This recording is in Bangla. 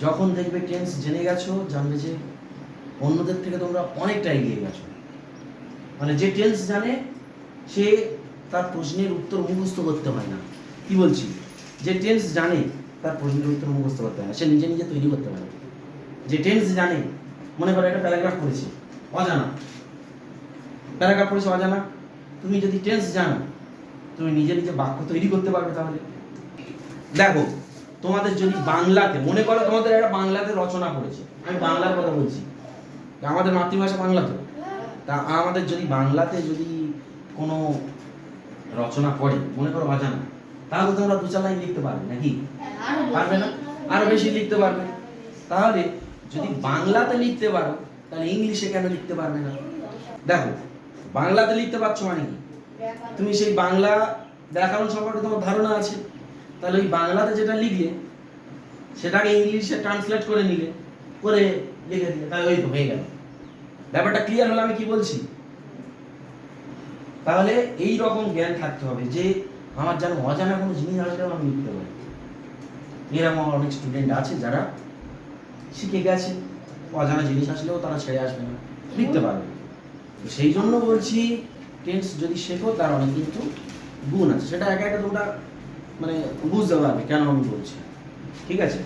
যখন দেখবে টেন্স জেনে গেছো, জানবে যে অন্যদের থেকে তোমরা অনেকটা এগিয়ে গেছো। মানে যে টেন্স জানে সে তার প্রশ্নের উত্তর মুখস্থ করতে হয় না। কি বলছি? যে টেন্স জানে তার প্রশ্নের উত্তর মুখস্থ করতে হয় না, সে নিজে নিজে তৈরি করতে পারে। যে টেন্স জানে, মনে করো একটা প্যারাগ্রাফ পড়েছে অজানা, প্যারাগ্রাফ পড়েছে অজানা, তুমি যদি টেন্স জানো তুমি নিজে নিজে বাক্য তৈরি করতে পারবে। তাহলে দেখো, তোমাদের যদি বাংলাতে, মনে করো তোমাদের একটা বাংলাতে রচনা পড়েছে, আমি বাংলার কথা বলছি, আমাদের মাতৃভাষা বাংলা তো, তা আমাদের যদি বাংলাতে যদি কোনো রচনা পড়ে, মনে করো অজানা, তাহলে তোমরা দু চার লাইন লিখতে পারবে নাকি? পারবে না? আরো বেশি লিখতে পারবে। তাহলে যদি বাংলাতে লিখতে পারো তাহলে ইংলিশে কেন লিখতে পারবে না? দেখো, বাংলাতে লিখতে পারছো মানে কি, তুমি সেই বাংলা ব্যাকরণ সম্পর্কে তোমার ধারণা আছে, তাহলে ওই বাংলাতে যেটা লিখলে সেটাকে ইংলিশে ট্রান্সলেট করে নিলে, করে লিখে দিলে, তাহলে ওই তো হয়ে গেল। ব্যাপারটা ক্লিয়ার হলো আমি কি বলছি? তাহলে এই রকম জ্ঞান থাকতে হবে যে আমার যেন অজানা কোনো জিনিস আসলেও আমি লিখতে পারি। এরকম অনেক স্টুডেন্ট আছে যারা শিখে গেছে, অজানা জিনিস আসলেও তারা ছেড়ে আসবে না, লিখতে পারবে। তো সেই জন্য বলছি, টেন্স যদি শেখো তার অনেক কিন্তু গুণ আছে, সেটা একা একা তোমরা মানে বুঝতে পারবে কেন আমি বলছি। ঠিক আছে?